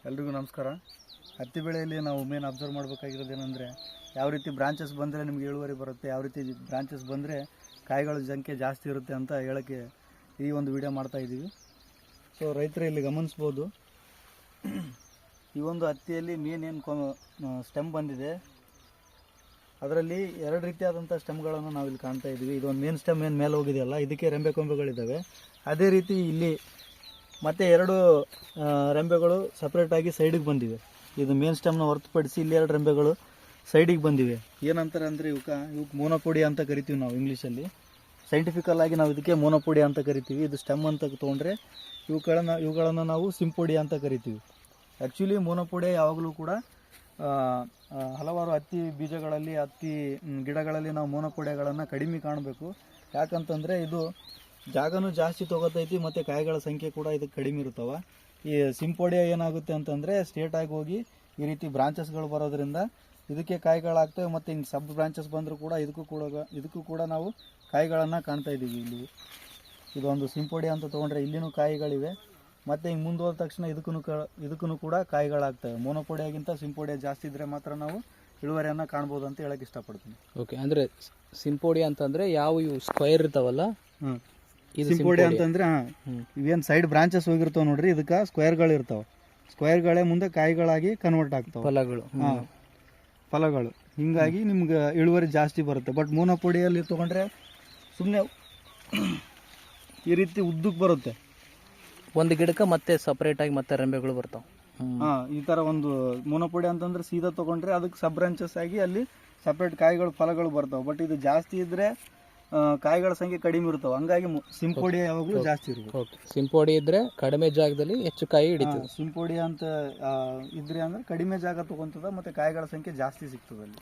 ಎಲ್ರಿಗೂ ನಮಸ್ಕಾರ. ಹತ್ತಿ ಬೆಳೆಯಲ್ಲಿ ನಾವು ಮೇನ್ ಅಬ್ಸರ್ವ್ ಮಾಡಬೇಕಾಗಿರೋದೇನೆಂದರೆ ಯಾವ ರೀತಿ ಬ್ರಾಂಚಸ್ ಬಂದರೆ ನಿಮಗೆ ಇಳುವರಿ ಬರುತ್ತೆ, ಯಾವ ರೀತಿ ಬ್ರಾಂಚಸ್ ಬಂದರೆ ಕಾಯಿಗಳ ಸಂಖ್ಯೆ ಜಾಸ್ತಿ ಇರುತ್ತೆ ಅಂತ ಹೇಳೋಕ್ಕೆ ಈ ಒಂದು ವಿಡಿಯೋ ಮಾಡ್ತಾ ಇದ್ದೀವಿ. ಸೊ ರೈತರು ಇಲ್ಲಿ ಗಮನಿಸ್ಬೋದು, ಈ ಒಂದು ಹತ್ತಿಯಲ್ಲಿ ಮೇನ್ ಏನು ಸ್ಟೆಮ್ ಬಂದಿದೆ ಅದರಲ್ಲಿ ಎರಡು ರೀತಿಯಾದಂಥ ಸ್ಟೆಮ್ಗಳನ್ನು ನಾವಿಲ್ಲಿ ಕಾಣ್ತಾ ಇದ್ದೀವಿ. ಇದೊಂದು ಮೇನ್ ಸ್ಟೆಮ್ ಏನು ಮೇಲೆ ಹೋಗಿದೆಯಲ್ಲ, ಇದಕ್ಕೆ ರೆಂಬೆ ಕೊಂಬೆಗಳಿದ್ದಾವೆ. ಅದೇ ರೀತಿ ಇಲ್ಲಿ ಮತ್ತೆ ಎರಡು ರೆಂಬೆಗಳು ಸಪ್ರೇಟಾಗಿ ಸೈಡಿಗೆ ಬಂದಿವೆ. ಇದು ಮೇನ್ ಸ್ಟೆಮ್ನ ಹೊರತುಪಡಿಸಿ ಇಲ್ಲಿ ಎರಡು ರೆಂಬೆಗಳು ಸೈಡಿಗೆ ಬಂದಿವೆ. ಏನಂತಾರೆ ಅಂದರೆ ಇವಕ್ಕೆ ಮೋನೋಪೊಡಿ ಅಂತ ಕರಿತೀವಿ ನಾವು ಇಂಗ್ಲೀಷಲ್ಲಿ. ಸೈಂಟಿಫಿಕಲ್ ಆಗಿ ನಾವು ಇದಕ್ಕೆ ಮೋನೋಪೊಡಿ ಅಂತ ಕರಿತೀವಿ. ಇದು ಸ್ಟೆಮ್ ಅಂತ ತೊಗೊಂಡ್ರೆ ಇವುಗಳನ್ನು ನಾವು ಸಿಂಪೊಡಿ ಅಂತ ಕರಿತೀವಿ. ಆ್ಯಕ್ಚುಲಿ ಮೋನೋಪೊಡಿ ಯಾವಾಗಲೂ ಕೂಡ ಹಲವಾರು ಹತ್ತಿ ಬೀಜಗಳಲ್ಲಿ, ಹತ್ತಿ ಗಿಡಗಳಲ್ಲಿ ನಾವು ಮೋನೋಪೊಡಿಗಳನ್ನು ಕಡಿಮೆ ಕಾಣಬೇಕು. ಯಾಕಂತಂದರೆ ಇದು ಜಾಗನೂ ಜಾಸ್ತಿ ತೊಗೋತೈತಿ ಮತ್ತು ಕಾಯಿಗಳ ಸಂಖ್ಯೆ ಕೂಡ ಇದಕ್ಕೆ ಕಡಿಮೆ ಇರ್ತಾವೆ. ಈ ಸಿಂಪೊಡಿಯ ಏನಾಗುತ್ತೆ ಅಂತಂದರೆ ಸ್ಟ್ರೇಟಾಗಿ ಹೋಗಿ ಈ ರೀತಿ ಬ್ರಾಂಚಸ್ಗಳು ಬರೋದ್ರಿಂದ ಇದಕ್ಕೆ ಕಾಯಿಗಳಾಗ್ತವೆ. ಮತ್ತು ಹಿಂಗೆ ಸಬ್ ಬ್ರಾಂಚಸ್ ಬಂದರೂ ಕೂಡ ಇದಕ್ಕೂ ಕೂಡ ನಾವು ಕಾಯಿಗಳನ್ನು ಕಾಣ್ತಾ ಇದ್ದೀವಿ. ಇಲ್ಲಿ ಇದೊಂದು ಸಿಂಪೊಡಿ ಅಂತ ತೊಗೊಂಡ್ರೆ ಇಲ್ಲಿನೂ ಕಾಯಿಗಳಿವೆ. ಮತ್ತು ಹಿಂಗೆ ಮುಂದೆ ಹೋದ ತಕ್ಷಣ ಇದಕ್ಕೂ ಕೂಡ ಕಾಯಿಗಳಾಗ್ತವೆ. ಮೋನೋಪೊಡಿಯಾಗಿಂತ ಸಿಂಪೊಡಿಯ ಜಾಸ್ತಿ ಇದ್ದರೆ ಮಾತ್ರ ನಾವು ಇಳುವರಿಯನ್ನು ಕಾಣ್ಬೋದು ಅಂತ ಹೇಳಕ್ಕೆ ಇಷ್ಟಪಡ್ತೀನಿ. ಓಕೆ, ಅಂದರೆ ಸಿಂಪೊಡಿ ಅಂತಂದರೆ ಯಾವ ಇವು ಸ್ಕ್ವೈರ್ ಇರ್ತಾವಲ್ಲ, ಸಿಂಪೊಡಿ ಅಂತಂದ್ರೆ ಇವೇನು ಸೈಡ್ ಬ್ರಾಂಚಸ್ ಹೋಗಿರ್ತಾವೆ ನೋಡ್ರಿ, ಇದಕ್ಕೆ ಸ್ಕ್ವೇರ್ಗಳು ಇರ್ತಾವೆ. ಸ್ಕ್ವೇರ್ಗಳೇ ಮುಂದೆ ಕಾಯಿಗಳಾಗಿ ಕನ್ವರ್ಟ್ ಆಗ್ತಾವೆ, ಫಲಗಳು. ಹಿಂಗಾಗಿ ನಿಮ್ಗೆ ಇಳುವರಿ ಜಾಸ್ತಿ ಬರುತ್ತೆ. ಬಟ್ ಮೋನೋಪೊಡಿಯಲ್ಲಿ ತೊಗೊಂಡ್ರೆ ಸುಮ್ಮನೆ ಈ ರೀತಿ ಉದ್ದಕ್ಕೆ ಬರುತ್ತೆ. ಒಂದು ಗಿಡಕ್ಕೆ ಮತ್ತೆ ಸಪ್ರೇಟಾಗಿ ಮತ್ತೆ ರೆಂಬೆಗಳು ಬರ್ತಾವೆ. ಈ ಥರ ಒಂದು ಮೋನೋಪೊಡಿ ಅಂತಂದ್ರೆ ಸೀದಾ ತೊಗೊಂಡ್ರೆ ಅದಕ್ಕೆ ಸಬ್ ಬ್ರಾಂಚಸ್ ಆಗಿ ಅಲ್ಲಿ ಸಪ್ರೇಟ್ ಕಾಯಿಗಳು ಫಲಗಳು ಬರ್ತಾವೆ. ಬಟ್ ಇದು ಜಾಸ್ತಿ ಇದ್ದರೆ ಕಾಯಿಗಳ ಸಂಖ್ಯೆ ಕಡಿಮೆ ಇರ್ತಾವೆ. ಹಂಗಾಗಿ ಸಿಂಪೊಡಿ ಯಾವಾಗಲೂ ಜಾಸ್ತಿ ಇರುತ್ತೆ. ಸಿಂಪೊಡಿ ಇದ್ರೆ ಕಡಿಮೆ ಜಾಗದಲ್ಲಿ ಹೆಚ್ಚು ಕಾಯಿ ಹಿಡಿತದೆ. ಸಿಂಪೊಡಿ ಅಂತ ಇದ್ರೆ ಅಂದ್ರೆ ಕಡಿಮೆ ಜಾಗ ತೊಗೊಂತದ ಮತ್ತು ಕಾಯಿಗಳ ಸಂಖ್ಯೆ ಜಾಸ್ತಿ ಸಿಗ್ತದೆ ಅಲ್ಲಿ.